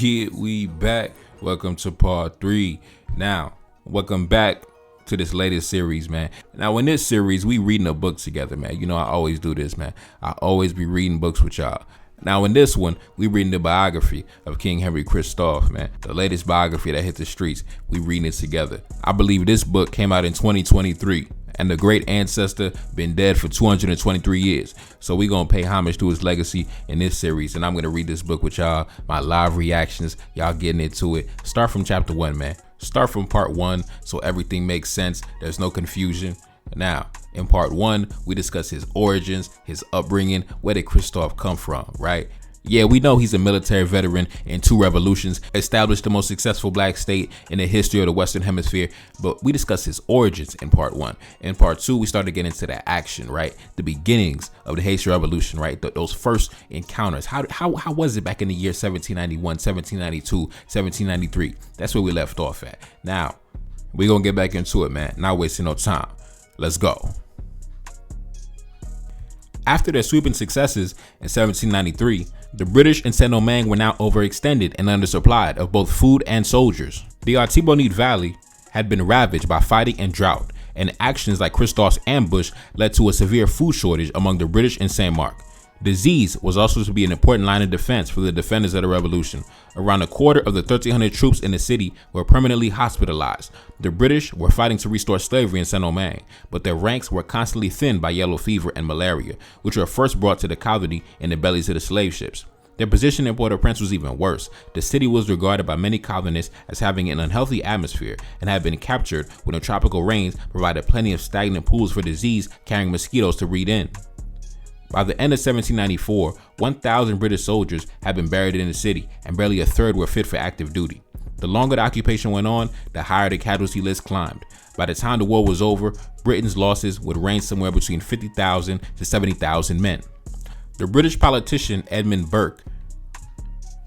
Yeah, we back. Welcome to part 3. Now, welcome back to this latest series, man. Now, in this series, we reading a book together, man. You know, I always do this, man. I always be reading books with y'all. Now, in this one, we reading the biography of King Henri Christophe, man. The latest biography that hit the streets. We reading it together. I believe this book came out in 2023. And the great ancestor been dead for 223 years. So we gonna pay homage to his legacy in this series. And I'm gonna read this book with y'all, my live reactions, y'all getting into it. Start from chapter 1, man. Start from part 1 so everything makes sense. There's no confusion. Now, in part 1, we discuss his origins, his upbringing, where did Christophe come from, right? Yeah, we know he's a military veteran in 2 revolutions, established the most successful black state in the history of the Western Hemisphere, but we discuss his origins in part 1. In part 2, we start to get into the action, right? The beginnings of the Haitian Revolution, right? Those first encounters. How was it back in the year 1791, 1792, 1793? That's where we left off at. Now, we're going to get back into it, man. Not wasting no time. Let's go. After their sweeping successes in 1793, the British in Saint-Domingue were now overextended and undersupplied of both food and soldiers. The Artibonite Valley had been ravaged by fighting and drought, and actions like Christophe's ambush led to a severe food shortage among the British in Saint-Marc. Disease was also to be an important line of defense for the defenders of the revolution. Around a quarter of the 1,300 troops in the city were permanently hospitalized. The British were fighting to restore slavery in Saint-Domingue, but their ranks were constantly thinned by yellow fever and malaria, which were first brought to the colony in the bellies of the slave ships. Their position in Port-au-Prince was even worse. The city was regarded by many colonists as having an unhealthy atmosphere and had been captured when the tropical rains provided plenty of stagnant pools for disease-carrying mosquitoes to breed in. By the end of 1794, 1,000 British soldiers had been buried in the city, and barely a third were fit for active duty. The longer the occupation went on, the higher the casualty list climbed. By the time the war was over, Britain's losses would range somewhere between 50,000 to 70,000 men. The British politician Edmund Burke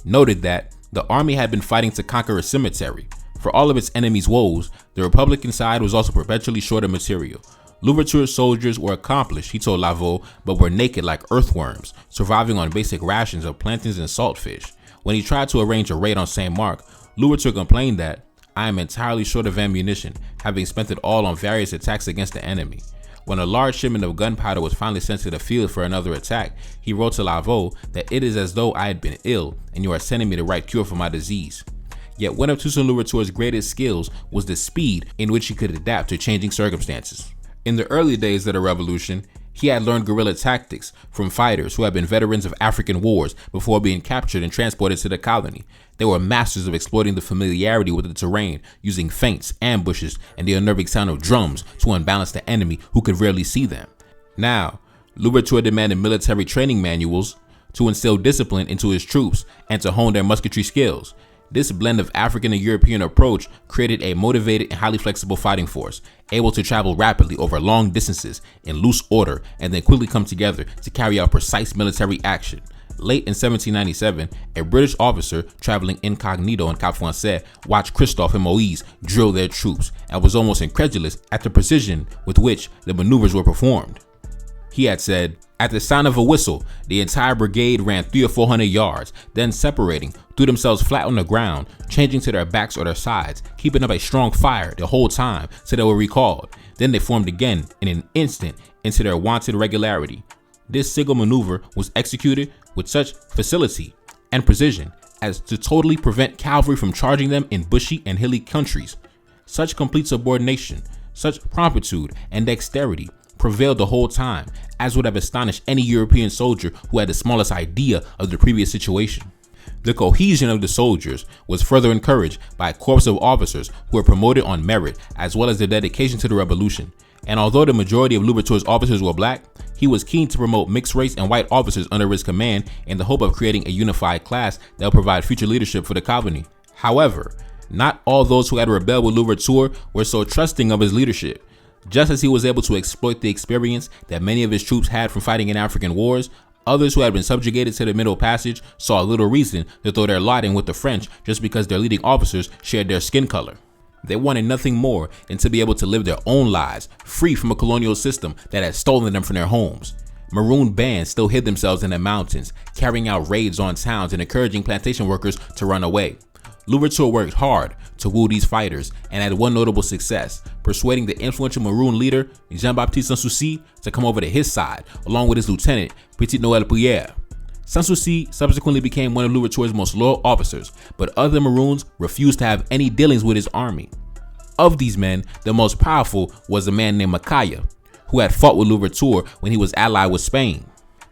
noted that the army had been fighting to conquer a cemetery. For all of its enemies' woes, the Republican side was also perpetually short of material. Louverture's soldiers were accomplished, he told Laveau, but were naked like earthworms, surviving on basic rations of plantains and saltfish. When he tried to arrange a raid on Saint-Marc, Louverture complained that, "I am entirely short of ammunition, having spent it all on various attacks against the enemy." When a large shipment of gunpowder was finally sent to the field for another attack, he wrote to Laveau that "it is as though I had been ill, and you are sending me the right cure for my disease." Yet one of Toussaint Louverture's greatest skills was the speed in which he could adapt to changing circumstances. In the early days of the revolution, he had learned guerrilla tactics from fighters who had been veterans of African wars before being captured and transported to the colony. They were masters of exploiting the familiarity with the terrain, using feints, ambushes, and the unnerving sound of drums to unbalance the enemy who could rarely see them. Now, Louverture demanded military training manuals to instill discipline into his troops and to hone their musketry skills. This blend of African and European approach created a motivated and highly flexible fighting force, able to travel rapidly over long distances in loose order and then quickly come together to carry out precise military action. Late in 1797, a British officer traveling incognito in Cap Français watched Christophe and Moise drill their troops and was almost incredulous at the precision with which the maneuvers were performed. He had said, "At the sound of a whistle, the entire brigade ran 300 or 400 yards, then separating, threw themselves flat on the ground, changing to their backs or their sides, keeping up a strong fire the whole time till they were recalled. Then they formed again in an instant into their wonted regularity." This single maneuver was executed with such facility and precision as to totally prevent cavalry from charging them in bushy and hilly countries. Such complete subordination, such promptitude and dexterity prevailed the whole time, as would have astonished any European soldier who had the smallest idea of the previous situation. The cohesion of the soldiers was further encouraged by a corps of officers who were promoted on merit, as well as their dedication to the revolution. And although the majority of Louverture's officers were black, he was keen to promote mixed race and white officers under his command in the hope of creating a unified class that would provide future leadership for the colony. However, not all those who had rebelled with Louverture were so trusting of his leadership. Just as he was able to exploit the experience that many of his troops had from fighting in African wars, others who had been subjugated to the Middle Passage saw little reason to throw their lot in with the French just because their leading officers shared their skin color. They wanted nothing more than to be able to live their own lives, free from a colonial system that had stolen them from their homes. Maroon bands still hid themselves in the mountains, carrying out raids on towns and encouraging plantation workers to run away. Louverture worked hard to woo these fighters and had one notable success, persuading the influential Maroon leader Jean-Baptiste Sans Souci to come over to his side, along with his lieutenant Petit Noel Pierre. Sans Souci subsequently became one of Louverture's most loyal officers, but other Maroons refused to have any dealings with his army. Of these men, the most powerful was a man named Macaya, who had fought with Louverture when he was allied with Spain.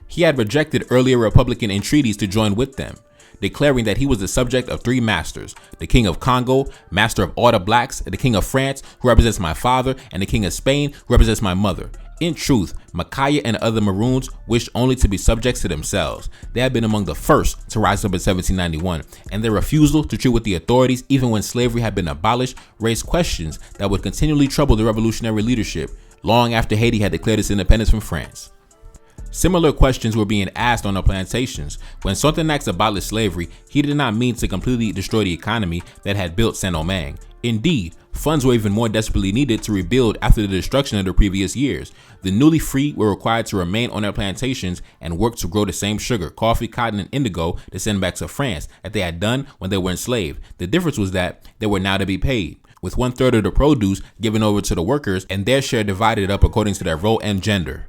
He had rejected earlier Republican entreaties to join with them, declaring that he was the subject of three masters: the King of Congo, master of all the blacks, the King of France, who represents my father, and the King of Spain, who represents my mother. In truth, Macaya and other Maroons wished only to be subjects to themselves. They had been among the first to rise up in 1791, and their refusal to treat with the authorities even when slavery had been abolished raised questions that would continually trouble the revolutionary leadership long after Haiti had declared its independence from France. Similar questions were being asked on the plantations. When Frontenac abolished slavery, he did not mean to completely destroy the economy that had built Saint-Domingue. Indeed, funds were even more desperately needed to rebuild after the destruction of the previous years. The newly freed were required to remain on their plantations and work to grow the same sugar, coffee, cotton, and indigo to send back to France that they had done when they were enslaved. The difference was that they were now to be paid, with 1/3 of the produce given over to the workers and their share divided up according to their role and gender.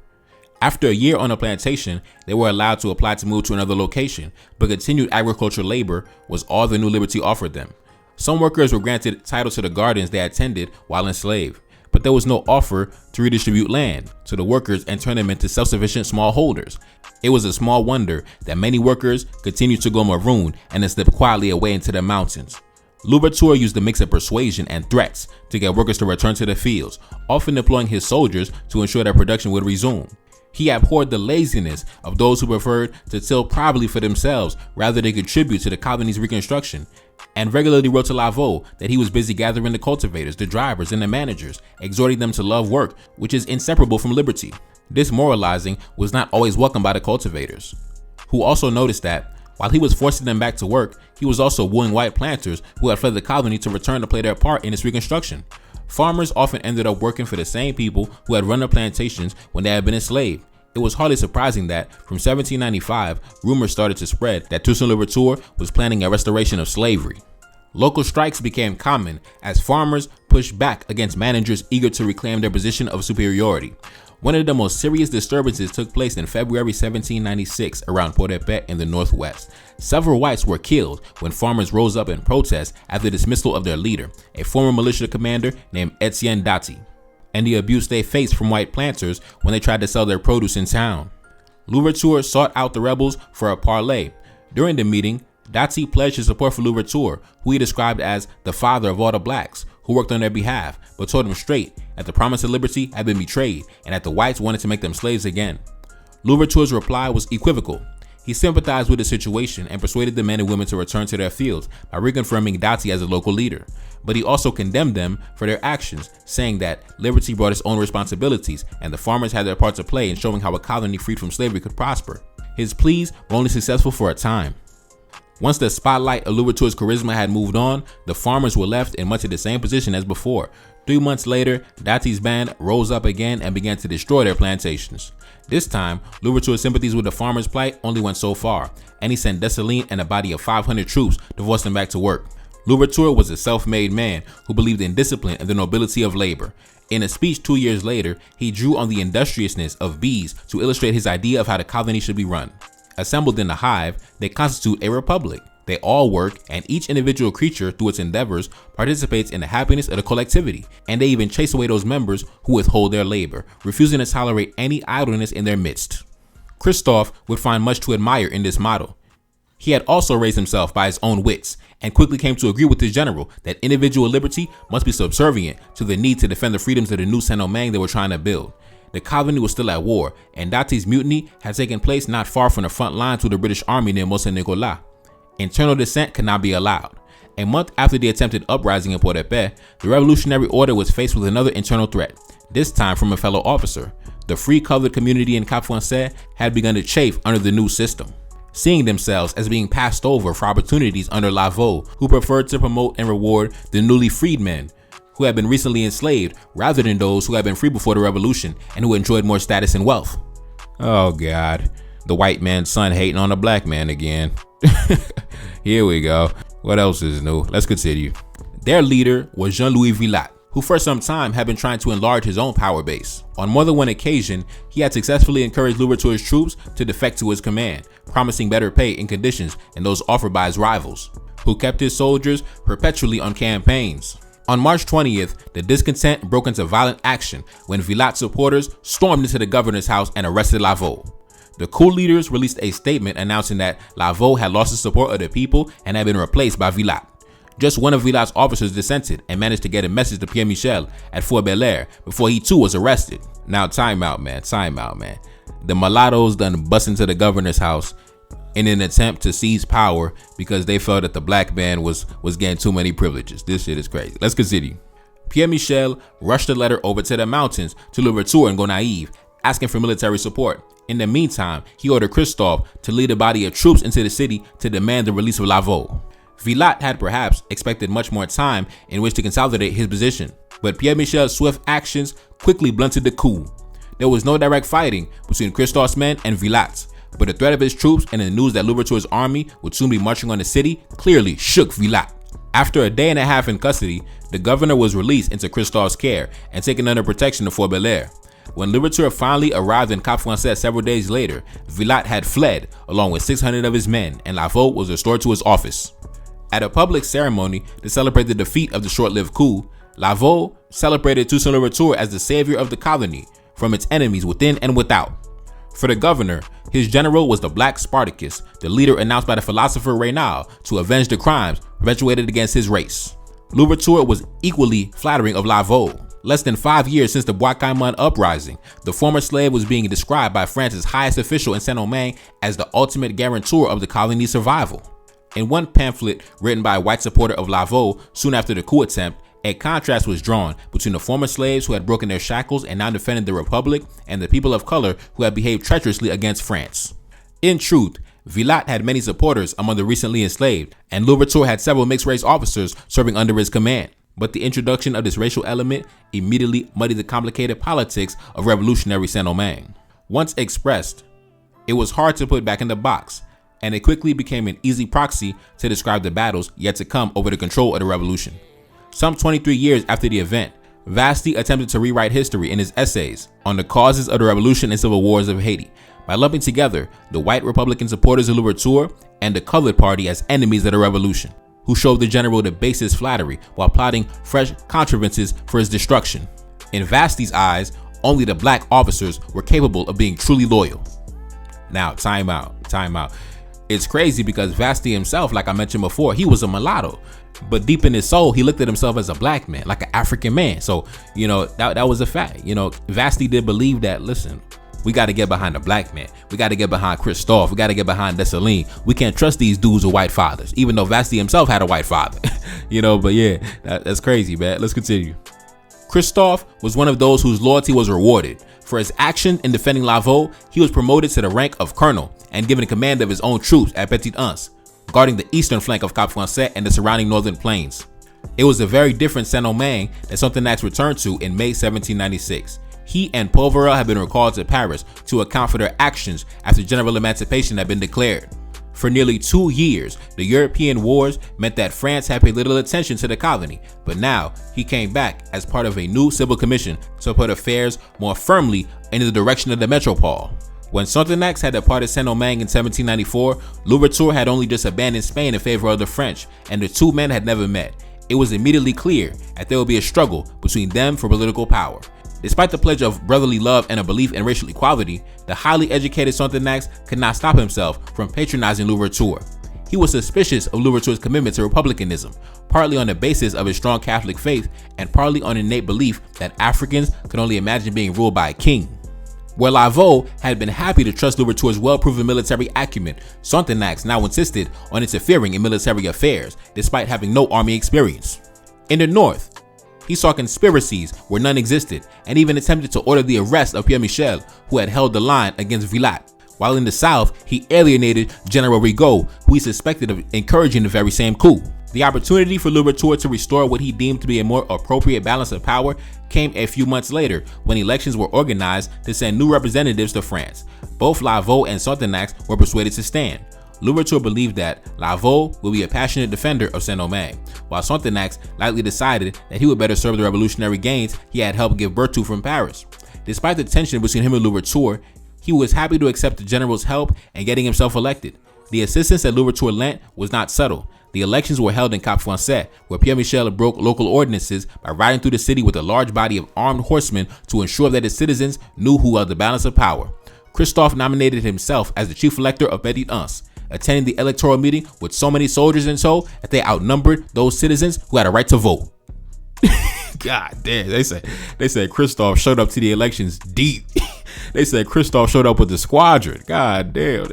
After a year on a plantation, they were allowed to apply to move to another location, but continued agricultural labor was all the new liberty offered them. Some workers were granted title to the gardens they attended while enslaved, but there was no offer to redistribute land to the workers and turn them into self-sufficient smallholders. It was a small wonder that many workers continued to go maroon and then slip quietly away into the mountains. Louverture used a mix of persuasion and threats to get workers to return to the fields, often deploying his soldiers to ensure that production would resume. He abhorred the laziness of those who preferred to till privately for themselves rather than contribute to the colony's reconstruction, and regularly wrote to Laveau that he was busy gathering the cultivators, the drivers, and the managers, exhorting them to love work, which is inseparable from liberty. This moralizing was not always welcomed by the cultivators, who also noticed that while he was forcing them back to work, he was also wooing white planters who had fled the colony to return to play their part in its reconstruction. Farmers often ended up working for the same people who had run their plantations when they had been enslaved. It was hardly surprising that from 1795, rumors started to spread that Toussaint Louverture was planning a restoration of slavery. Local strikes became common as farmers pushed back against managers eager to reclaim their position of superiority. One of the most serious disturbances took place in February 1796 around Port-au-Pet in the northwest. Several whites were killed when farmers rose up in protest after the dismissal of their leader, a former militia commander named Etienne Dati, and the abuse they faced from white planters when they tried to sell their produce in town. Louverture sought out the rebels for a parley. During the meeting, Dati pledged his support for Louverture, who he described as the father of all the blacks, who worked on their behalf, but told him straight that the promise of liberty had been betrayed and that the whites wanted to make them slaves again. Louverture's reply was equivocal. He sympathized with the situation and persuaded the men and women to return to their fields by reconfirming Dati as a local leader. But he also condemned them for their actions, saying that liberty brought its own responsibilities and the farmers had their part to play in showing how a colony freed from slavery could prosper. His pleas were only successful for a time. Once the spotlight of Louverture's charisma had moved on, the farmers were left in much of the same position as before. 3 months later, Dati's band rose up again and began to destroy their plantations. This time, Louverture's sympathies with the farmers' plight only went so far, and he sent Dessalines and a body of 500 troops to force them back to work. Louverture was a self-made man who believed in discipline and the nobility of labor. In a speech 2 years later, he drew on the industriousness of bees to illustrate his idea of how the colony should be run. Assembled in the hive, they constitute a republic. They all work, and each individual creature, through its endeavors, participates in the happiness of the collectivity, and they even chase away those members who withhold their labor, refusing to tolerate any idleness in their midst. Christophe would find much to admire in this model. He had also raised himself by his own wits, and quickly came to agree with his general that individual liberty must be subservient to the need to defend the freedoms of the new Saint-Domingue they were trying to build. The colony was still at war, and Dati's mutiny had taken place not far from the front lines with the British Army near Mont-Saint-Nicolas. Internal dissent could not be allowed. A month after the attempted uprising in Port-au-Pet, the revolutionary order was faced with another internal threat, this time from a fellow officer. The free-colored community in Cap-Français had begun to chafe under the new system, seeing themselves as being passed over for opportunities under Laveau, who preferred to promote and reward the newly freed men who had been recently enslaved rather than those who had been free before the revolution and who enjoyed more status and wealth. Oh God, the white man's son hating on the black man again. Here we go. What else is new? Let's continue. Their leader was Jean-Louis Villatte, who for some time had been trying to enlarge his own power base. On more than one occasion, he had successfully encouraged Louverture's troops to defect to his command, promising better pay and conditions than those offered by his rivals, who kept his soldiers perpetually on campaigns. On March 20th, the discontent broke into violent action when Villatte's supporters stormed into the governor's house and arrested Lavaux. The coup leaders released a statement announcing that Lavaux had lost the support of the people and had been replaced by Villatte. Just one of Villatte's officers dissented and managed to get a message to Pierre Michel at Fort Bel-Air before he too was arrested. Now time out, man. The mulattoes done bust into the governor's house in an attempt to seize power because they felt that the black man was getting too many privileges. This shit is crazy. Let's continue. Pierre Michel rushed a letter over to the mountains to Louverture and Gonaïves, asking for military support. In the meantime, he ordered Christophe to lead a body of troops into the city to demand the release of Lavaux. Villatte had perhaps expected much more time in which to consolidate his position, but Pierre Michel's swift actions quickly blunted the coup. There was no direct fighting between Christophe's men and Villatte's, but the threat of his troops and the news that Louverture's army would soon be marching on the city clearly shook Villatte. After a day and a half in custody, the governor was released into Christophe's care and taken under protection to Fort Bel-Air. When Louverture finally arrived in Cap Français several days later, Villatte had fled along with 600 of his men, and Lavaux was restored to his office. At a public ceremony to celebrate the defeat of the short-lived coup, Lavaux celebrated Toussaint Louverture as the savior of the colony from its enemies within and without. For the governor, his general was the Black Spartacus, the leader announced by the philosopher Raynal to avenge the crimes perpetuated against his race. Louverture was equally flattering of Lavaux. Less than 5 years since the Bois Caiman uprising, the former slave was being described by France's highest official in Saint-Domingue as the ultimate guarantor of the colony's survival. In one pamphlet written by a white supporter of Lavaux soon after the coup attempt, a contrast was drawn between the former slaves who had broken their shackles and now defended the Republic and the people of color who had behaved treacherously against France. In truth, Villatte had many supporters among the recently enslaved, and Louverture had several mixed-race officers serving under his command. But the introduction of this racial element immediately muddied the complicated politics of revolutionary Saint-Domingue. Once expressed, it was hard to put back in the box, and it quickly became an easy proxy to describe the battles yet to come over the control of the revolution. Some 23 years after the event, Vasti attempted to rewrite history in his essays on the causes of the revolution and civil wars of Haiti by lumping together the white Republican supporters of Louverture and the colored party as enemies of the revolution, who showed the general the basest flattery while plotting fresh contrivances for his destruction. In Vasti's eyes, only the black officers were capable of being truly loyal. Now, time out. It's crazy because Vasti himself, like I mentioned before, he was a mulatto, but deep in his soul, he looked at himself as a black man, like an African man. So, that was a fact. Vasti did believe that, listen, we got to get behind the black man. We got to get behind Christophe. We got to get behind Dessalines. We can't trust these dudes with white fathers, even though Vasti himself had a white father, but yeah, that's crazy, man. Let's continue. Christophe was one of those whose loyalty was rewarded. For his action in defending Lavaux, he was promoted to the rank of colonel and given command of his own troops at Petite Anse, guarding the eastern flank of Cap Français and the surrounding northern plains. It was a very different Saint-Domingue that Sonthonax returned to in May 1796. He and Poverel had been recalled to Paris to account for their actions after general emancipation had been declared. For nearly 2 years, the European wars meant that France had paid little attention to the colony, but now he came back as part of a new civil commission to put affairs more firmly in the direction of the metropole. When Sonthonax had departed Saint-Domingue in 1794, Louverture had only just abandoned Spain in favor of the French, and the two men had never met. It was immediately clear that there would be a struggle between them for political power. Despite the pledge of brotherly love and a belief in racial equality, the highly educated Sonthonax could not stop himself from patronizing Louverture. He was suspicious of Louverture's commitment to republicanism, partly on the basis of his strong Catholic faith and partly on innate belief that Africans could only imagine being ruled by a king. Where Lavaux had been happy to trust Louverture's well-proven military acumen, Sonthonax now insisted on interfering in military affairs, despite having no army experience. In the north, he saw conspiracies where none existed, and even attempted to order the arrest of Pierre Michel, who had held the line against Villatte. While in the south, he alienated General Rigaud, who he suspected of encouraging the very same coup. The opportunity for Louverture to restore what he deemed to be a more appropriate balance of power came a few months later when elections were organized to send new representatives to France. Both Lavaux and Sonthonax were persuaded to stand. Louverture believed that Lavaux would be a passionate defender of Saint-Domingue, while Sonthonax likely decided that he would better serve the revolutionary gains he had helped give birth to from Paris. Despite the tension between him and Louverture, he was happy to accept the general's help in getting himself elected. The assistance that Louverture lent was not subtle. The elections were held in Cap Français, where Pierre Michel broke local ordinances by riding through the city with a large body of armed horsemen to ensure that his citizens knew who held the balance of power. Christophe nominated himself as the chief elector of Petit Anse, attending the electoral meeting with so many soldiers in tow that they outnumbered those citizens who had a right to vote. God damn, they said Christophe showed up to the elections deep. They said Christophe showed up with the squadron. God damn.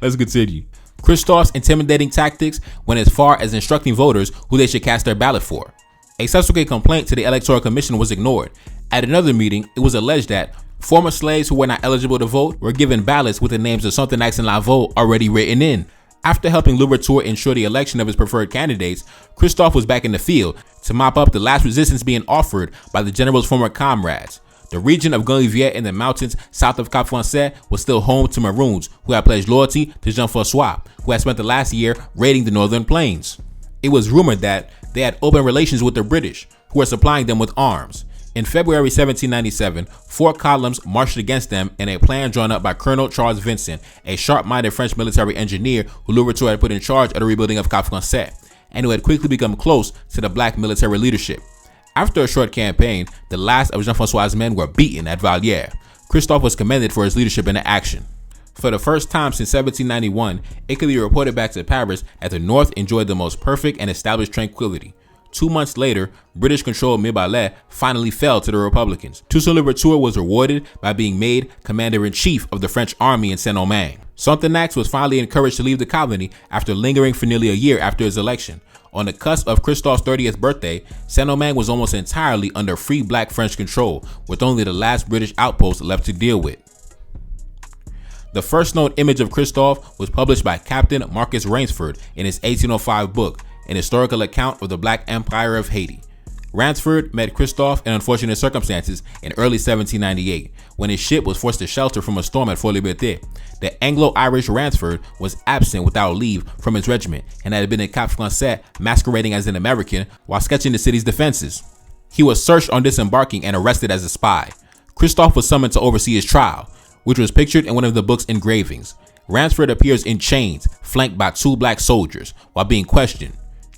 Let's continue. Christophe's intimidating tactics went as far as instructing voters who they should cast their ballot for. A subsequent complaint to the Electoral Commission was ignored. At another meeting, it was alleged that former slaves who were not eligible to vote were given ballots with the names of Sonthonax and Lavaux already written in. After helping Louverture ensure the election of his preferred candidates, Christophe was back in the field to mop up the last resistance being offered by the general's former comrades. The region of Golivier in the mountains south of Cap Français was still home to Maroons who had pledged loyalty to Jean-François, who had spent the last year raiding the northern plains. It was rumored that they had open relations with the British, who were supplying them with arms. In February 1797, 4 columns marched against them in a plan drawn up by Colonel Charles Vincent, a sharp-minded French military engineer who Louverture had put in charge of the rebuilding of Cap Français, and who had quickly become close to the black military leadership. After a short campaign, the last of Jean-François' men were beaten at Vallières. Christophe was commended for his leadership in the action. For the first time since 1791, it could be reported back to Paris that the North enjoyed the most perfect and established tranquility. 2 months later, British-controlled Mirebalais finally fell to the Republicans. Toussaint Louverture was rewarded by being made commander-in-chief of the French army in Saint-Domingue. Sonthonax was finally encouraged to leave the colony after lingering for nearly a year after his election. On the cusp of Christophe's 30th birthday, Saint-Domingue was almost entirely under free black French control, with only the last British outpost left to deal with. The first known image of Christophe was published by Captain Marcus Rainsford in his 1805 book, An Historical Account of the Black Empire of Haiti. Rainsford met Christophe in unfortunate circumstances in early 1798, when his ship was forced to shelter from a storm at Fort Liberté. The Anglo-Irish Rainsford was absent without leave from his regiment and had been in Cap Français masquerading as an American while sketching the city's defenses. He was searched on disembarking and arrested as a spy. Christophe was summoned to oversee his trial, which was pictured in one of the book's engravings. Rainsford appears in chains, flanked by 2 black soldiers, while being questioned.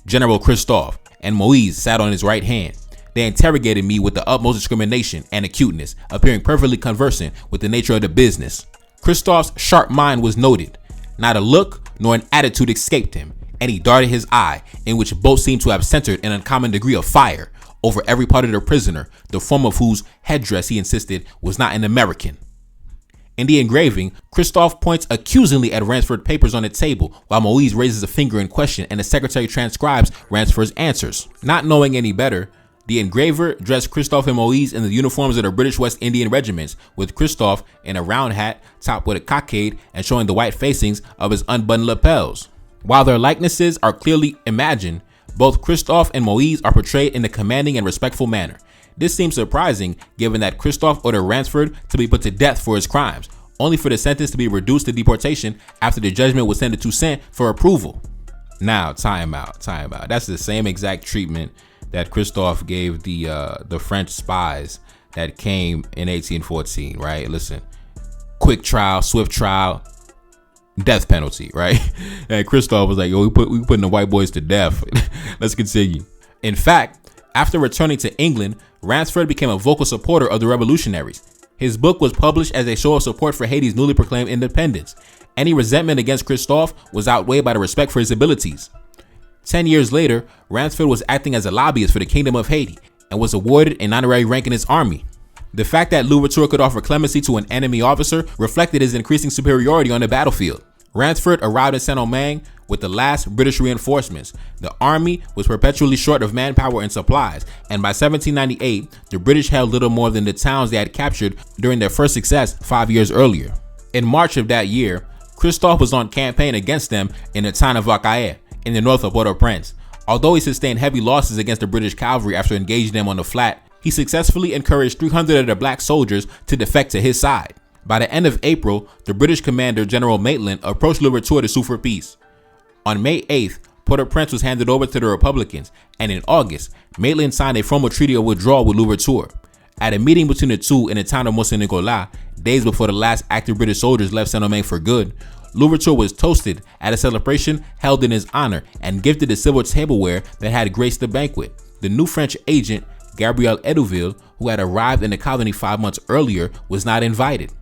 General Christophe and Moise sat on his right hand. They interrogated me with the utmost discrimination and acuteness, appearing perfectly conversant with the nature of the business. Christophe's sharp mind was noted. Not a look nor an attitude escaped him, and he darted his eye, in which both seemed to have centered an uncommon degree of fire, over every part of the prisoner, the form of whose headdress he insisted was not an American. In the engraving, Christophe points accusingly at Rainsford's papers on the table, while Moise raises a finger in question and the secretary transcribes Rainsford's answers. Not knowing any better, the engraver dressed Christophe and Moise in the uniforms of the British West Indian regiments, with Christophe in a round hat topped with a cockade and showing the white facings of his unbuttoned lapels. While their likenesses are clearly imagined, both Christophe and Moise are portrayed in a commanding and respectful manner. This seems surprising given that Christophe ordered Rainsford to be put to death for his crimes, only for the sentence to be reduced to deportation after the judgment was sent to Toussaint for approval. Now, time out. That's the same exact treatment that Christophe gave the French spies that came in 1814, right? Listen, quick trial, swift trial, death penalty, right? And Christophe was like, yo, we putting the white boys to death. Let's continue. In fact, after returning to England, Rainsford became a vocal supporter of the revolutionaries. His book was published as a show of support for Haiti's newly proclaimed independence. Any resentment against Christophe was outweighed by the respect for his abilities. 10 years later, Rainsford was acting as a lobbyist for the Kingdom of Haiti and was awarded an honorary rank in its army. The fact that Louverture could offer clemency to an enemy officer reflected his increasing superiority on the battlefield. Rainsford arrived in Saint-Domingue with the last British reinforcements. The army was perpetually short of manpower and supplies, and by 1798, the British held little more than the towns they had captured during their first success 5 years earlier. In March of that year, Christophe was on campaign against them in the town of Vacaille, in the north of Port-au-Prince. Although he sustained heavy losses against the British cavalry after engaging them on the flat, he successfully encouraged 300 of the black soldiers to defect to his side. By the end of April, the British commander General Maitland approached Louverture to sue for peace. On May 8th, Port-au-Prince was handed over to the Republicans, and in August, Maitland signed a formal treaty of withdrawal with Louverture. At a meeting between the two in the town of Mont-Saint-Nicolas, days before the last active British soldiers left Saint-Domingue for good, Louverture was toasted at a celebration held in his honor and gifted the silver tableware that had graced the banquet. The new French agent, Gabriel Edouville, who had arrived in the colony 5 months earlier, was not invited.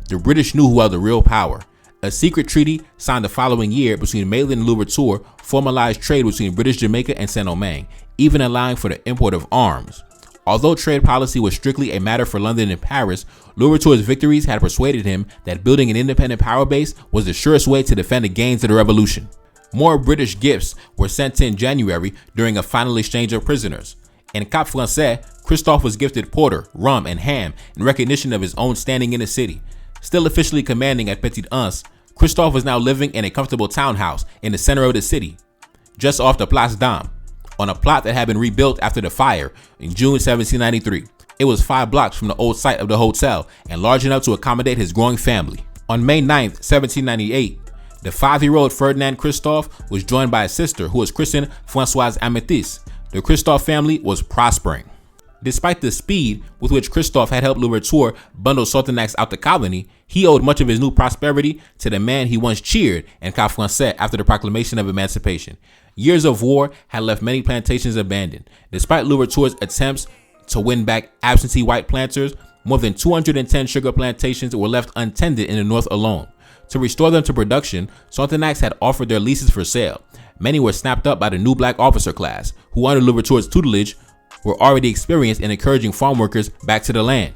The British knew who held the real power. A secret treaty signed the following year between Maitland and Louverture formalized trade between British Jamaica and Saint-Domingue, even allowing for the import of arms. Although trade policy was strictly a matter for London and Paris, Louverture's victories had persuaded him that building an independent power base was the surest way to defend the gains of the revolution. More British gifts were sent in January during a final exchange of prisoners. In Cap Français, Christophe was gifted porter, rum, and ham in recognition of his own standing in the city. Still officially commanding at Petite Anse, Christophe was now living in a comfortable townhouse in the center of the city, just off the Place d'Armes, on a plot that had been rebuilt after the fire in June 1793. It was 5 blocks from the old site of the hotel and large enough to accommodate his growing family. On May 9th, 1798, the 5-year-old Ferdinand Christophe was joined by a sister who was christened Françoise Améthys. The Christophe family was prospering. Despite the speed with which Christophe had helped Louverture bundle Sonthonax out the colony, he owed much of his new prosperity to the man he once cheered in Cap Français after the proclamation of emancipation. Years of war had left many plantations abandoned. Despite Louverture's attempts to win back absentee white planters, more than 210 sugar plantations were left untended in the north alone. To restore them to production, Sonthonax had offered their leases for sale. Many were snapped up by the new black officer class, who under Louverture's tutelage were already experienced in encouraging farm workers back to the land.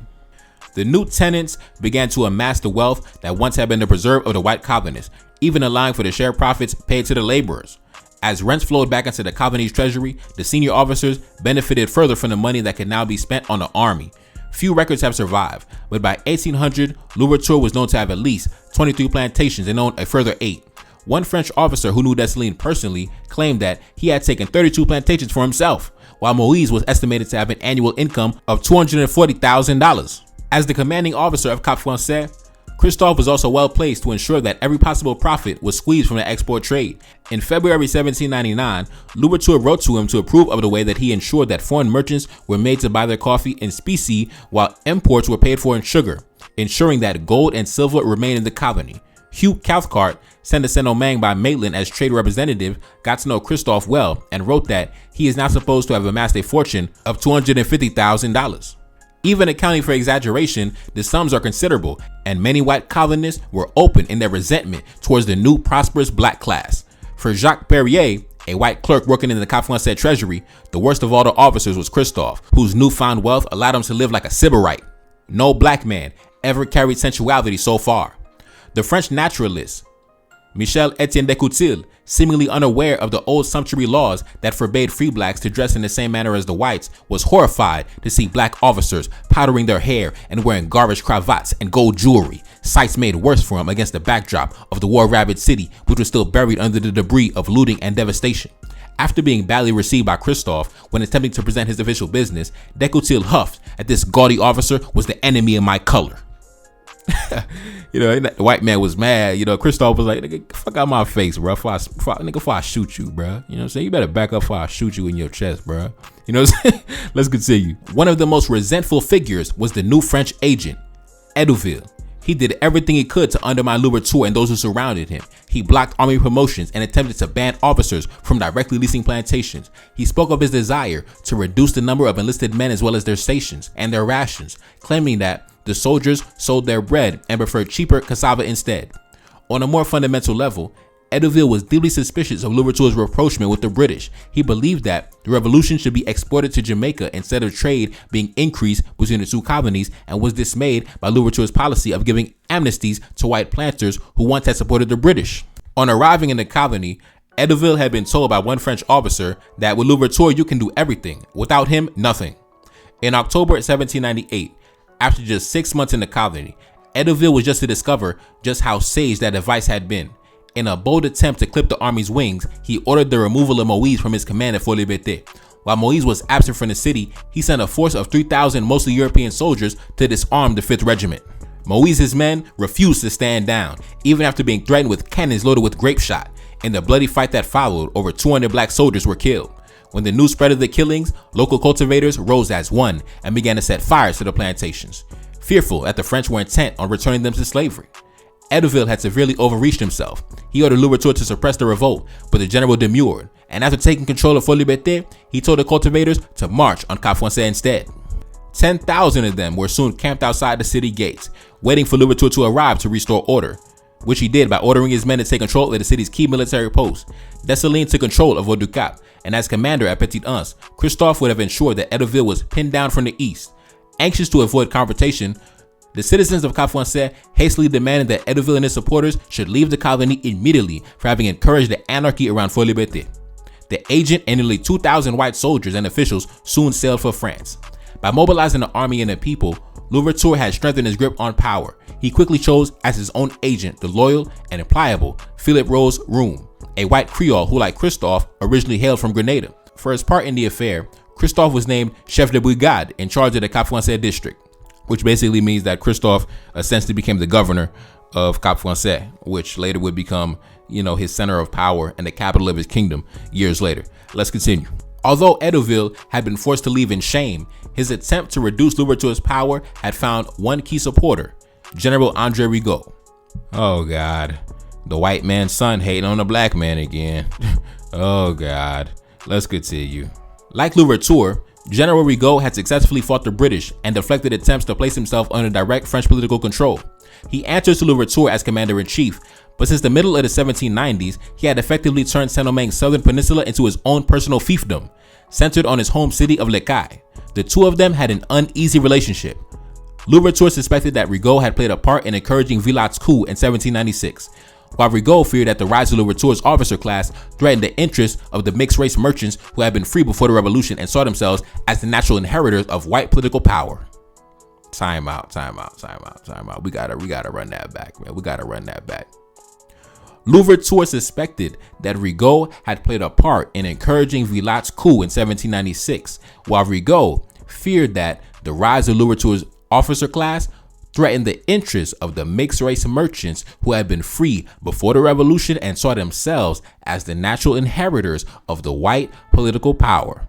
The new tenants began to amass the wealth that once had been the preserve of the white colonists, even allowing for the share profits paid to the laborers. As rents flowed back into the colony's treasury, the senior officers benefited further from the money that could now be spent on the army. Few records have survived, but by 1800, Louverture was known to have at least 23 plantations and owned a further 8. One French officer who knew Dessalines personally claimed that he had taken 32 plantations for himself, while Moise was estimated to have an annual income of $240,000. As the commanding officer of Cap Français, Christophe was also well placed to ensure that every possible profit was squeezed from the export trade. In February 1799, Louverture wrote to him to approve of the way that he ensured that foreign merchants were made to buy their coffee in specie while imports were paid for in sugar, ensuring that gold and silver remained in the colony. Hugh Cathcart, sent to Saint-Domingue by Maitland as trade representative, got to know Christophe well and wrote that he is now supposed to have amassed a fortune of $250,000. Even accounting for exaggeration, the sums are considerable, and many white colonists were open in their resentment towards the new prosperous black class. For Jacques Perrier, a white clerk working in the Cap Français treasury, the worst of all the officers was Christophe, whose newfound wealth allowed him to live like a sybarite. No black man ever carried sensuality so far. The French naturalist Michel Etienne de Coutil, seemingly unaware of the old sumptuary laws that forbade free blacks to dress in the same manner as the whites, was horrified to see black officers powdering their hair and wearing garbage cravats and gold jewelry, sights made worse for him against the backdrop of the war-ravaged city, which was still buried under the debris of looting and devastation. After being badly received by Christophe when attempting to present his official business, de Coutil huffed that this gaudy officer was the enemy of my color. The white man was mad. Christophe was like, nigga, fuck out my face, bro. Before I shoot you, bro. You know what I'm saying? You better back up before I shoot you in your chest, bro. You know what I'm saying? Let's continue. One of the most resentful figures was the new French agent, Edouville. He did everything he could to undermine Louverture and those who surrounded him. He blocked army promotions and attempted to ban officers from directly leasing plantations. He spoke of his desire to reduce the number of enlisted men as well as their stations and their rations, claiming that the soldiers sold their bread and preferred cheaper cassava instead. On a more fundamental level, Edouville was deeply suspicious of Louverture's rapprochement with the British. He believed that the revolution should be exported to Jamaica instead of trade being increased between the two colonies, and was dismayed by Louverture's policy of giving amnesties to white planters who once had supported the British. On arriving in the colony, Edouville had been told by one French officer that with Louverture you can do everything, without him, nothing. In October 1798, after just 6 months in the colony, Edouville was just to discover just how sage that advice had been. In a bold attempt to clip the army's wings, he ordered the removal of Moise from his command at Fort Liberté. While Moise was absent from the city, he sent a force of 3,000 mostly European soldiers to disarm the 5th Regiment. Moise's men refused to stand down, even after being threatened with cannons loaded with grape shot. In the bloody fight that followed, over 200 black soldiers were killed. When the news spread of the killings, local cultivators rose as one and began to set fires to the plantations, fearful that the French were intent on returning them to slavery. Edouard had severely overreached himself. He ordered Louverture to suppress the revolt, but the general demurred, and after taking control of Fort Liberté, he told the cultivators to march on Cap Français instead. 10,000 of them were soon camped outside the city gates, waiting for Louverture to arrive to restore order, which he did by ordering his men to take control of the city's key military posts. Dessalines took control of Vaudoucap, and as commander at Petit Anse, Christophe would have ensured that Edouard was pinned down from the east. Anxious to avoid confrontation, the citizens of Cap Français hastily demanded that Edouard and his supporters should leave the colony immediately for having encouraged the anarchy around Fort Liberté. The agent and nearly 2,000 white soldiers and officials soon sailed for France. By mobilizing the army and the people, Louverture had strengthened his grip on power. He quickly chose as his own agent the loyal and pliable Philippe Rose Room, a white Creole who, like Christophe, originally hailed from Grenada. For his part in the affair, Christophe was named chef de brigade in charge of the Cap Français district, which basically means that Christophe essentially became the governor of Cap Français, which later would become, his center of power and the capital of his kingdom years later. Let's continue. Although Edouard had been forced to leave in shame, his attempt to reduce Louverture's power had found one key supporter, General André Rigaud. Oh God, the white man's son hating on the black man again. Oh God, let's continue. Like Louverture, General Rigaud had successfully fought the British and deflected attempts to place himself under direct French political control. He answers to Louverture as commander-in-chief, but since the middle of the 1790s, he had effectively turned Saint-Domingue's southern peninsula into his own personal fiefdom, centered on his home city of Les Cayes. The two of them had an uneasy relationship. Louverture suspected that Rigaud had played a part in encouraging Vilat's coup in 1796, while Rigaud feared that the rise of Louverture's officer class threatened the interests of the mixed-race merchants who had been free before the revolution and saw themselves as the natural inheritors of white political power. Time out. We gotta run that back, man. We gotta run that back. Louverture suspected that Rigaud had played a part in encouraging Vilat's coup in 1796, while Rigaud feared that the rise of Louverture's officer class threatened the interests of the mixed-race merchants who had been free before the revolution and saw themselves as the natural inheritors of the white political power.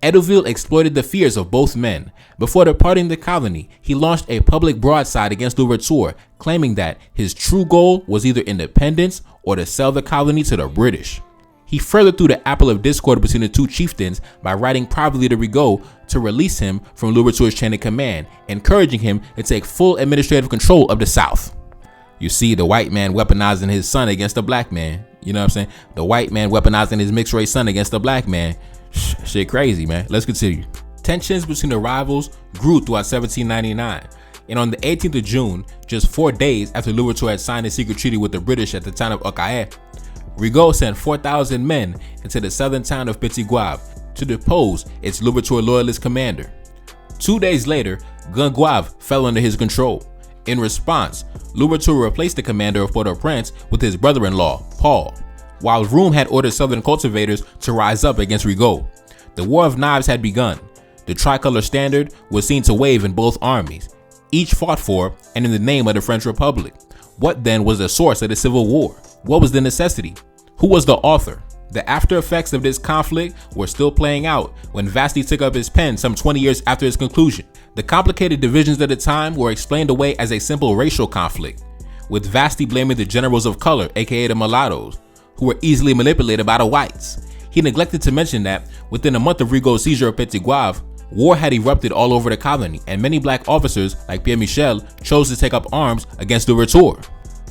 Edouard exploited the fears of both men. Before departing the colony, he launched a public broadside against Louverture, claiming that his true goal was either independence or to sell the colony to the British. He further threw the apple of discord between the two chieftains by writing privately to Rigaud to release him from Louverture's chain of command, encouraging him to take full administrative control of the South. You see, the white man weaponizing his son against the black man. You know what I'm saying? The white man weaponizing his mixed race son against the black man. Shit crazy, man. Let's continue. Tensions between the rivals grew throughout 1799, and on the 18th of June, just 4 days after Louverture had signed a secret treaty with the British at the town of Ocaé, Rigaud sent 4,000 men into the southern town of Petit Guave to depose its Louverture loyalist commander. 2 days later, Guave fell under his control. In response, Louverture replaced the commander of Port-au-Prince with his brother-in-law, Paul, while Room had ordered southern cultivators to rise up against Rigaud. The War of Knives had begun. The tricolor standard was seen to wave in both armies, each fought for and in the name of the French Republic. What then was the source of the Civil War? What was the necessity? Who was the author? The after effects of this conflict were still playing out when Vasti took up his pen some 20 years after its conclusion. The complicated divisions of the time were explained away as a simple racial conflict, with Vasti blaming the generals of color, aka the mulattoes, who were easily manipulated by the whites. He neglected to mention that within a month of Rigaud's seizure of Petit Guave, war had erupted all over the colony, and many black officers, like Pierre Michel, chose to take up arms against Louverture.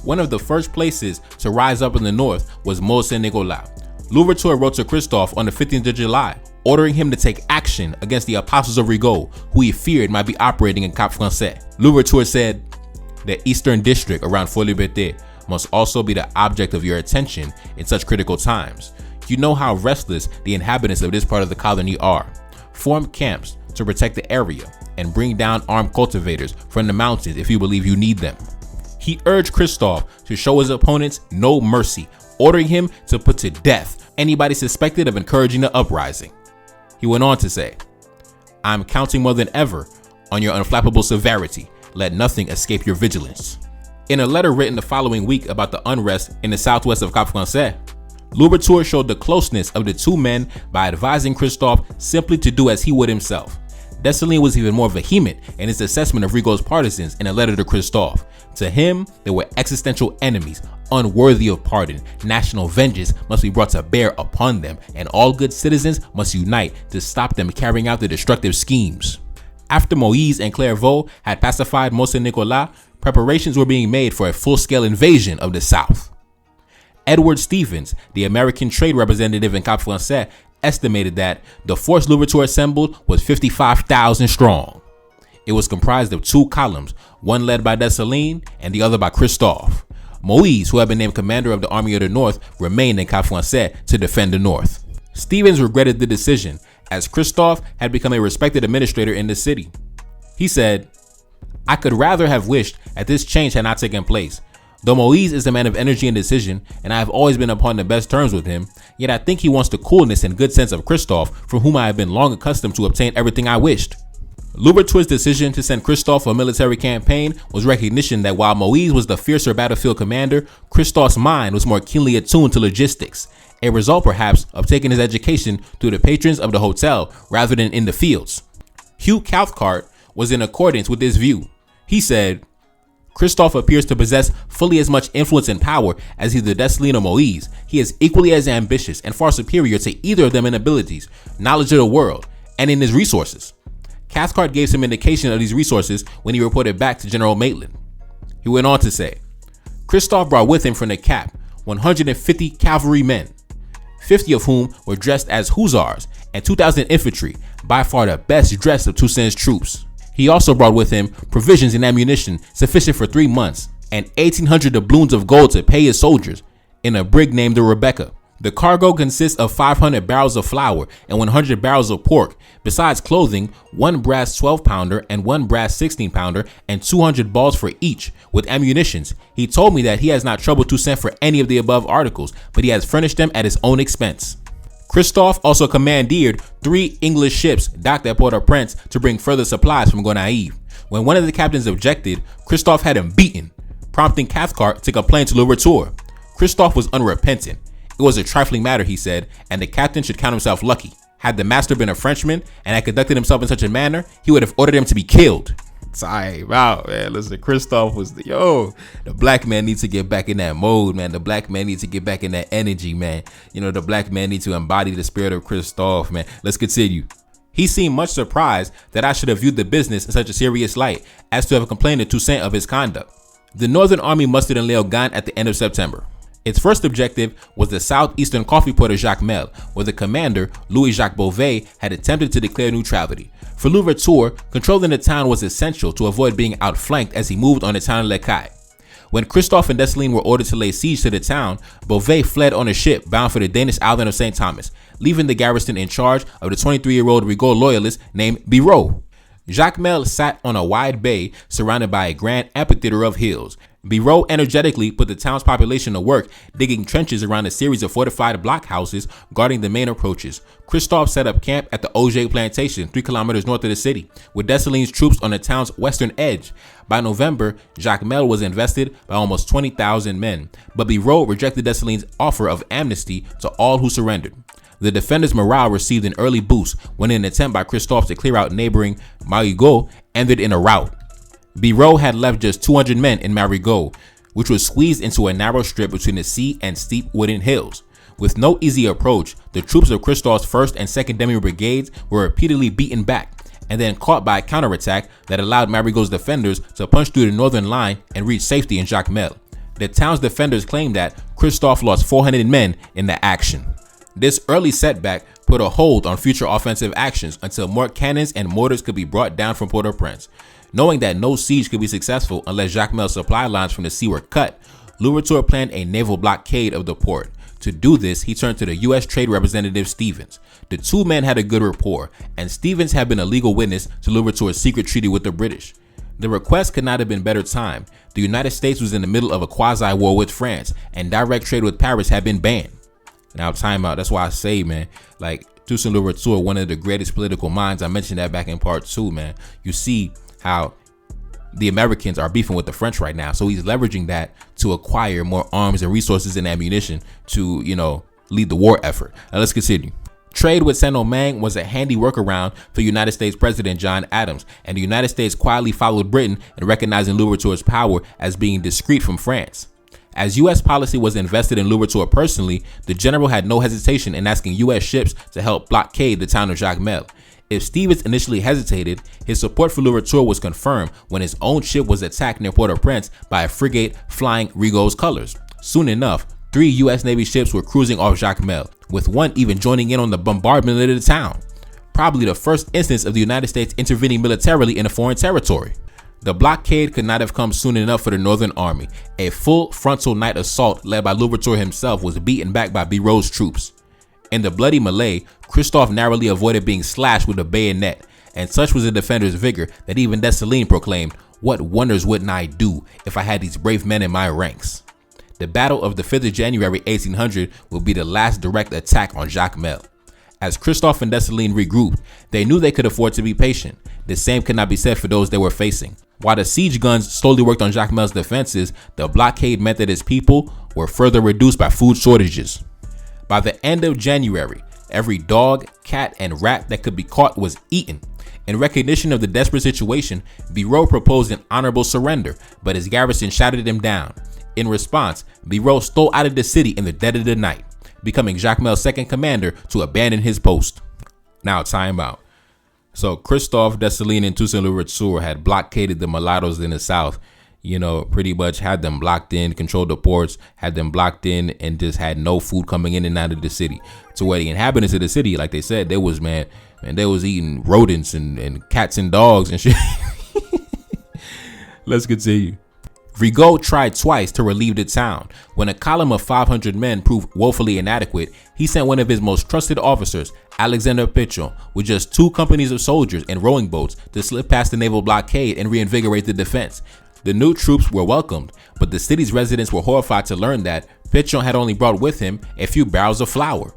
One of the first places to rise up in the north was Mont Saint-Nicolas. Louverture wrote to Christophe on the 15th of July, ordering him to take action against the apostles of Rigaud, who he feared might be operating in Cap Français. Louverture said, "The eastern district around Fort Liberté must also be the object of your attention in such critical times. You know how restless the inhabitants of this part of the colony are. Form camps to protect the area and bring down armed cultivators from the mountains if you believe you need them." He urged Christophe to show his opponents no mercy, ordering him to put to death anybody suspected of encouraging the uprising. He went on to say, "I'm counting more than ever on your unflappable severity. Let nothing escape your vigilance." In a letter written the following week about the unrest in the southwest of Cap Français, Louverture showed the closeness of the two men by advising Christophe simply to do as he would himself. Dessalines was even more vehement in his assessment of Rigaud's partisans in a letter to Christophe. To him, they were existential enemies, unworthy of pardon. National vengeance must be brought to bear upon them, and all good citizens must unite to stop them carrying out their destructive schemes. After Moïse and Clairvaux had pacified Mont Saint-Nicolas, preparations were being made for a full-scale invasion of the South. Edward Stevens, the American trade representative in Cap Français, estimated that the force Louverture assembled was 55,000 strong. It was comprised of two columns, one led by Dessalines and the other by Christophe. Moïse, who had been named commander of the Army of the North, remained in Cap Français to defend the North. Stevens regretted the decision, as Christophe had become a respected administrator in the city. He said, "I could rather have wished that this change had not taken place. Though Moïse is a man of energy and decision, and I have always been upon the best terms with him, yet I think he wants the coolness and good sense of Christophe, from whom I have been long accustomed to obtain everything I wished." Louverture's decision to send Christophe a military campaign was recognition that while Moïse was the fiercer battlefield commander, Christophe's mind was more keenly attuned to logistics, a result perhaps of taking his education through the patrons of the hotel rather than in the fields. Hugh Cathcart was in accordance with this view. He said, "Christophe appears to possess fully as much influence and power as either Dessalines or Moïse. He is equally as ambitious and far superior to either of them in abilities, knowledge of the world, and in his resources." Cathcart gave some indication of these resources when he reported back to General Maitland. He went on to say, "Christophe brought with him from the Cap 150 cavalry men, 50 of whom were dressed as hussars, and 2,000 infantry, by far the best dressed of Toussaint's troops. He also brought with him provisions and ammunition sufficient for 3 months, and 1,800 doubloons of gold to pay his soldiers, in a brig named the Rebecca. The cargo consists of 500 barrels of flour and 100 barrels of pork, besides clothing, 1 brass 12-pounder and 1 brass 16-pounder, and 200 balls for each, with ammunitions. He told me that he has not troubled Toussaint for any of the above articles, but he has furnished them at his own expense." Christophe also commandeered 3 English ships docked at Port-au-Prince to bring further supplies from Gonaïves. When one of the captains objected, Christophe had him beaten, prompting Cathcart to complain to Louverture. Christophe was unrepentant. It was a trifling matter, he said, and the captain should count himself lucky. Had the master been a Frenchman and had conducted himself in such a manner, he would have ordered him to be killed. Time out, man. Listen, Christophe was the black man needs to get back in that mode, man. The black man needs to get back in that energy, man. You know, the black man needs to embody the spirit of Christophe, man. Let's continue. He seemed much surprised that I should have viewed the business in such a serious light as to have complained to Toussaint of his conduct. The Northern Army mustered in Léogane at the end of September. Its first objective was the southeastern coffee port of Jacmel, where the commander, Louis-Jacques Beauvais, had attempted to declare neutrality. For Louverture, controlling the town was essential to avoid being outflanked as he moved on the town of Lecaille. When Christophe and Dessalines were ordered to lay siege to the town, Beauvais fled on a ship bound for the Danish island of St. Thomas, leaving the garrison in charge of the 23-year-old Rigaud loyalist named Biron. Jacmel sat on a wide bay surrounded by a grand amphitheater of hills. Biron energetically put the town's population to work, digging trenches around a series of fortified blockhouses guarding the main approaches. Christophe set up camp at the Auger plantation, 3 kilometers north of the city, with Dessalines' troops on the town's western edge. By November, Jacmel was invested by almost 20,000 men, but Biron rejected Dessalines' offer of amnesty to all who surrendered. The defenders' morale received an early boost when an attempt by Christophe to clear out neighboring Marigot ended in a rout. Biron had left just 200 men in Marigot, which was squeezed into a narrow strip between the sea and steep wooded hills. With no easy approach, the troops of Christophe's 1st and 2nd Demi brigades were repeatedly beaten back and then caught by a counterattack that allowed Marigot's defenders to punch through the northern line and reach safety in Jacmel. The town's defenders claimed that Christophe lost 400 men in the action. This early setback put a hold on future offensive actions until more cannons and mortars could be brought down from Port-au-Prince. Knowing that no siege could be successful unless Jacmel's supply lines from the sea were cut, Louverture planned a naval blockade of the port. To do this, he turned to the U.S. Trade Representative Stevens. The two men had a good rapport, and Stevens had been a legal witness to Louverture's secret treaty with the British. The request could not have been better timed. The United States was in the middle of a quasi-war with France, and direct trade with Paris had been banned. Now, time out. That's why I say, man, like, Toussaint Louverture, one of the greatest political minds. I mentioned that back in part 2, man. You see how the Americans are beefing with the French right now. So he's leveraging that to acquire more arms and resources and ammunition to, lead the war effort. Now, let's continue. Trade with Saint-Domingue was a handy workaround for United States President John Adams, and the United States quietly followed Britain in recognizing Louverture's power as being discrete from France. As U.S. policy was invested in Louverture personally, the general had no hesitation in asking U.S. ships to help blockade the town of Jacmel. If Stevens initially hesitated, his support for Louverture was confirmed when his own ship was attacked near Port-au-Prince by a frigate flying Rigaud's colors. Soon enough, 3 U.S. Navy ships were cruising off Jacmel, with one even joining in on the bombardment of the town. Probably the first instance of the United States intervening militarily in a foreign territory. The blockade could not have come soon enough for the Northern Army. A full frontal night assault led by Louverture himself was beaten back by Biron's troops. In the bloody melee, Christophe narrowly avoided being slashed with a bayonet, and such was the defender's vigor that even Dessalines proclaimed, "What wonders wouldn't I do if I had these brave men in my ranks?" The Battle of the 5th of January 1800 will be the last direct attack on Jacmel. As Christophe and Dessalines regrouped, they knew they could afford to be patient. The same could not be said for those they were facing. While the siege guns slowly worked on Jacmel's defenses, the blockade meant that its people were further reduced by food shortages. By the end of January, every dog, cat, and rat that could be caught was eaten. In recognition of the desperate situation, Biron proposed an honorable surrender, but his garrison shouted him down. In response, Biron stole out of the city in the dead of the night, becoming Jacmel's second commander to abandon his post. Now, time out. So Christophe, Dessalines, and Toussaint Louverture had blockaded the mulattoes in the south, pretty much had them blocked in, controlled the ports, had them blocked in, and just had no food coming in and out of the city. To where the inhabitants of the city, like they said, they was eating rodents and cats and dogs and shit. Let's continue. Rigaud tried twice to relieve the town. When a column of 500 men proved woefully inadequate, he sent one of his most trusted officers, Alexander Pichon, with just 2 companies of soldiers and rowing boats to slip past the naval blockade and reinvigorate the defense. The new troops were welcomed, but the city's residents were horrified to learn that Pichon had only brought with him a few barrels of flour.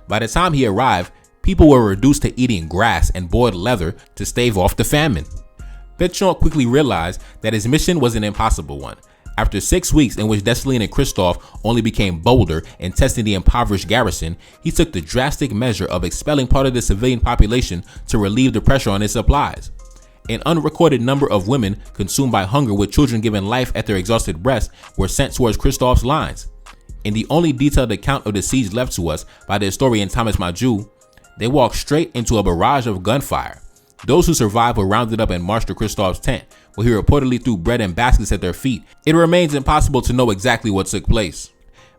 By the time he arrived, people were reduced to eating grass and boiled leather to stave off the famine. Pichon quickly realized that his mission was an impossible one. After 6 weeks in which Dessalines and Christophe only became bolder in testing the impoverished garrison, he took the drastic measure of expelling part of the civilian population to relieve the pressure on its supplies. An unrecorded number of women consumed by hunger with children given life at their exhausted breasts were sent towards Christophe's lines. In the only detailed account of the siege left to us by the historian Thomas Maju, they walked straight into a barrage of gunfire. Those who survived were rounded up and marched to Christophe's tent, where he reportedly threw bread and baskets at their feet. It remains impossible to know exactly what took place.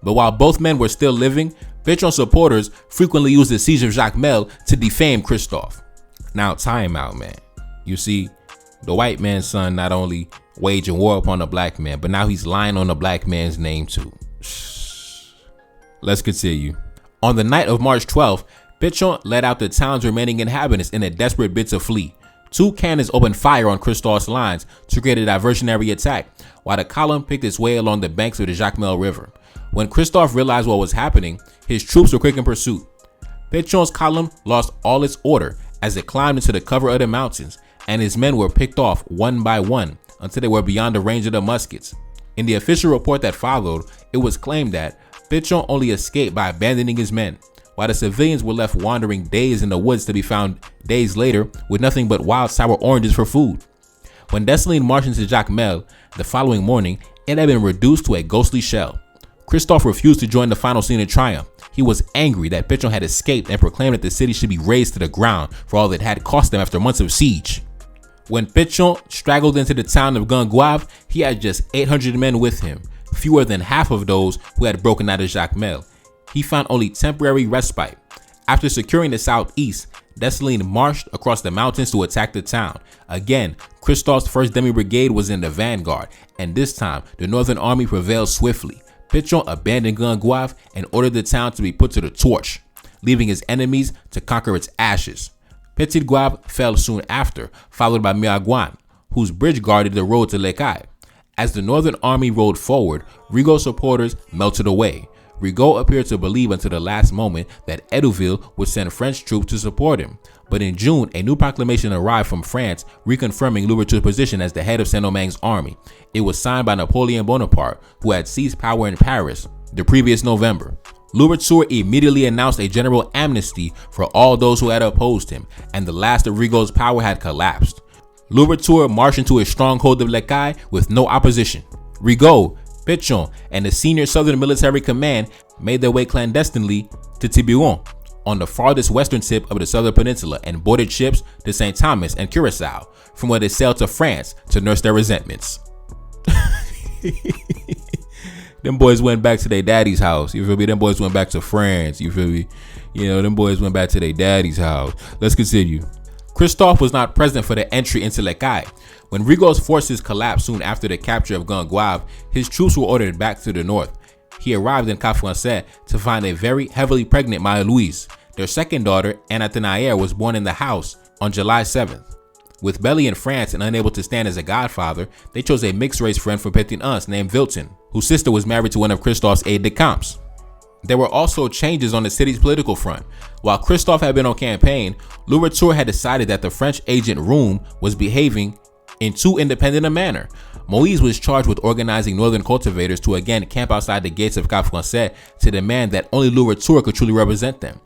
But while both men were still living, Pichon's supporters frequently used the siege of Jacmel to defame Christophe. Now, time out, man. You see, the white man's son not only waging war upon the black man, but now he's lying on the black man's name too. Let's continue. On the night of March 12th, Pichon led out the town's remaining inhabitants in a desperate bid to flee. 2 cannons opened fire on Christophe's lines to create a diversionary attack, while the column picked its way along the banks of the Jacmel River. When Christophe realized what was happening, his troops were quick in pursuit. Pichon's column lost all its order as it climbed into the cover of the mountains, and his men were picked off one by one until they were beyond the range of the muskets. In the official report that followed, it was claimed that Pichon only escaped by abandoning his men, while the civilians were left wandering days in the woods to be found days later with nothing but wild sour oranges for food. When Dessalines marched into Jacmel the following morning, it had been reduced to a ghostly shell. Christophe refused to join the final scene of triumph. He was angry that Pichon had escaped and proclaimed that the city should be razed to the ground for all it had cost them after months of siege. When Pichon straggled into the town of Gonguave, he had just 800 men with him, fewer than half of those who had broken out of Jacmel. He found only temporary respite. After securing the southeast, Dessalines marched across the mountains to attack the town. Again, Christophe's 1st Demi Brigade was in the vanguard, and this time the Northern Army prevailed swiftly. Pichon abandoned Gonguave and ordered the town to be put to the torch, leaving his enemies to conquer its ashes. Petit Gouave fell soon after, followed by Miagouane, whose bridge guarded the road to Lecay. As the Northern Army rode forward, Rigaud's supporters melted away. Rigaud appeared to believe until the last moment that Edouville would send French troops to support him. But in June, a new proclamation arrived from France reconfirming Louverture's position as the head of Saint-Domingue's army. It was signed by Napoleon Bonaparte, who had seized power in Paris the previous November. Louverture immediately announced a general amnesty for all those who had opposed him, and the last of Rigaud's power had collapsed. Louverture marched into his stronghold of Lecay with no opposition. Rigaud, Pétion, and the senior Southern military command made their way clandestinely to Tiburon, on the farthest western tip of the Southern Peninsula, and boarded ships to St. Thomas and Curacao, from where they sailed to France to nurse their resentments. Them boys went back to their daddy's house. You feel me? Them boys went back to France. You feel me? Them boys went back to their daddy's house. Let's continue. Christophe was not present for the entry into Lecay. When Rigaud's forces collapsed soon after the capture of Gonguave, his troops were ordered back to the north. He arrived in Cap Français to find a very heavily pregnant Marie-Louise. Their second daughter, Anna Thénardier, was born in the house on July 7th. With belly in France and unable to stand as a godfather, they chose a mixed-race friend for Pétion named Vilton, whose sister was married to one of Christophe's aides-de-camp. There were also changes on the city's political front. While Christophe had been on campaign, Louverture had decided that the French agent Room was behaving in too independent a manner. Moïse was charged with organizing northern cultivators to again camp outside the gates of Cap Français to demand that only Louverture could truly represent them.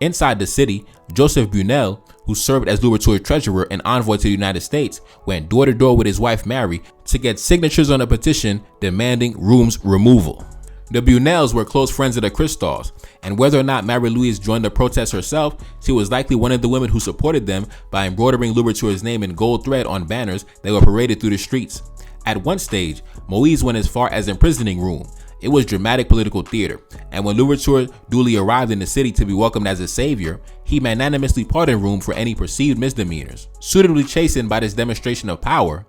Inside the city, Joseph Bunel, who served as Louverture's treasurer and envoy to the United States, went door to door with his wife Mary to get signatures on a petition demanding Room's removal. The Bunels were close friends of the Christophes, and whether or not Marie-Louise joined the protest herself, she was likely one of the women who supported them by embroidering Louverture's name in gold thread on banners that were paraded through the streets. At one stage, Moïse went as far as imprisoning Room. It was dramatic political theater, and when Louverture duly arrived in the city to be welcomed as a savior, he magnanimously pardoned Room for any perceived misdemeanors. Suitably chastened by this demonstration of power,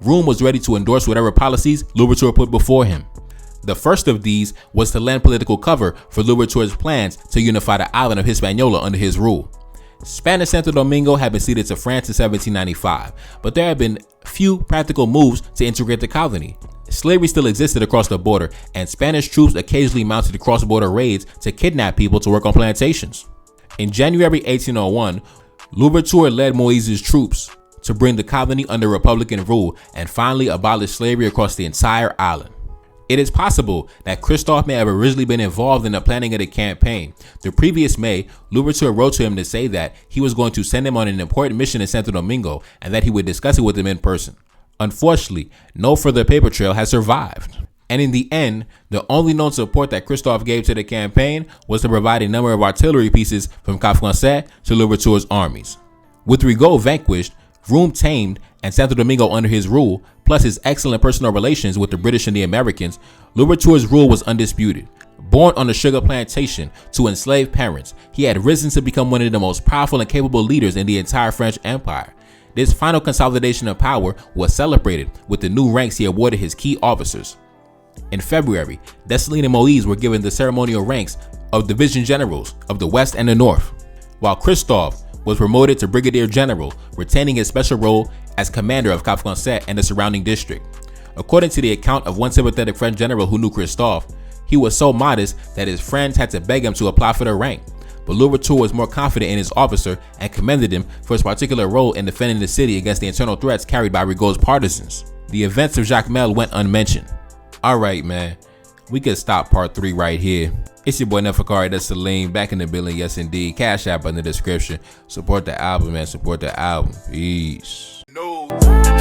Room was ready to endorse whatever policies Louverture put before him. The first of these was to lend political cover for Louverture's plans to unify the island of Hispaniola under his rule. Spanish Santo Domingo had been ceded to France in 1795, but there had been few practical moves to integrate the colony. Slavery still existed across the border, and Spanish troops occasionally mounted cross-border raids to kidnap people to work on plantations. In January 1801, Louverture led Moïse's troops to bring the colony under Republican rule and finally abolish slavery across the entire island. It is possible that Christophe may have originally been involved in the planning of the campaign. The previous May, Louverture wrote to him to say that he was going to send him on an important mission in Santo Domingo and that he would discuss it with him in person. Unfortunately, no further paper trail has survived. And in the end, the only known support that Christophe gave to the campaign was to provide a number of artillery pieces from Cap Français to Louverture's armies. With Rigaud vanquished, Room tamed, and Santo Domingo under his rule, plus his excellent personal relations with the British and the Americans, Louverture's rule was undisputed. Born on a sugar plantation to enslaved parents, he had risen to become one of the most powerful and capable leaders in the entire French Empire. This final consolidation of power was celebrated with the new ranks he awarded his key officers. In February, Dessalines and Moïse were given the ceremonial ranks of division generals of the West and the North, while Christophe was promoted to brigadier general, retaining his special role as commander of Cap Français and the surrounding district. According to the account of one sympathetic French general who knew Christophe, he was so modest that his friends had to beg him to apply for the rank. But Louverture was more confident in his officer and commended him for his particular role in defending the city against the internal threats carried by Rigaud's partisans. The events of Jacmel went unmentioned. Alright, man, we could stop part 3 right here. It's your boy Nefakari, that's Salim, back in the building, yes indeed. Cash App in the description. Support the album, man, support the album. Peace. No.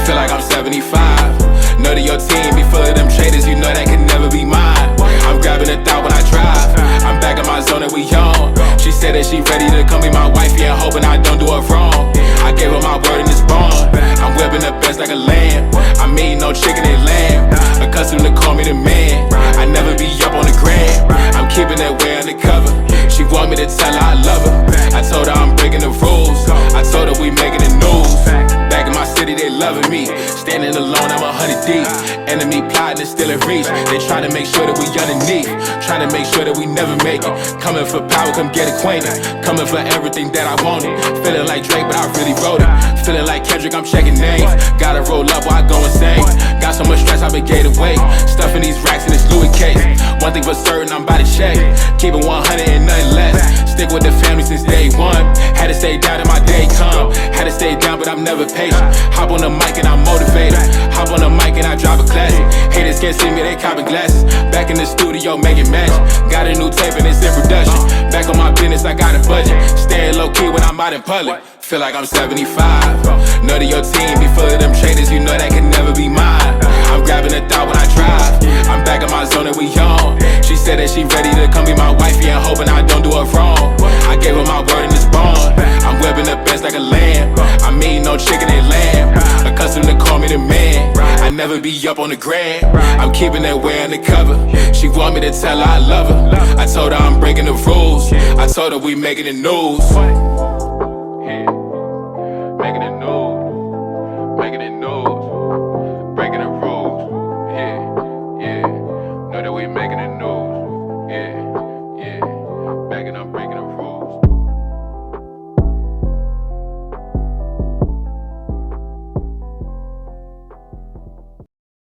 Feel like I'm 75. Know that your team be full of them traders, you know that can never be mine. I'm grabbing a thought when I drive. I'm back in my zone and we on. She said that she ready to come be my wife, yeah, hoping I don't do her wrong. I gave her my word and it's wrong. I'm whipping the best like a lamb. I'm eating no chicken and lamb. Accustomed to call me the man. I never be up on the gram. I'm keeping that way undercover. She want me to tell her I love her. I told her I'm breaking the rules. I told her we making the news. Back in my city, they loving me. Standing alone, I'm a 100 deep. Enemy plotting and still in reach. They try to make sure that we underneath. Trying to make sure that we never make it. Coming for power, come get acquainted. Coming for everything that I wanted. Feeling like Drake, but I really wrote it. Feeling like Kendrick, I'm checking names. Gotta roll up while I go insane. Got so much stress, I been gained weight. Stuffing these racks in this Louis case. One thing for certain, I'm about to check. Keep it 100 and nothing less. Stick with the family since day one. Had to stay down till my day come. Had to stay down, but I'm never patient. Hop on the mic and I'm motivated. Hop on the mic and I drop a classic. Haters can't see me, they copping glasses. Back in the studio making magic. Got a new tape and it's in production. Back on my business, I got a budget. Staying low key when I'm out in public. Feel like I'm 75. None of your team be full of them traders, you know that can never be mine. I'm grabbing a thought when I drive. I'm back in my zone and we on. She said that she ready to come be my wifey and hoping I don't do her wrong. I gave her my word and it's bond. I'm whipping the best like a lamb. I mean no chicken and lamb. Accustomed to call me the man. I never be up on the gram. I'm keeping that way undercover. She want me to tell her I love her. I told her I'm breaking the rules. I told her we making the news. Making it news, making it news, breaking the rules, yeah, know that we making it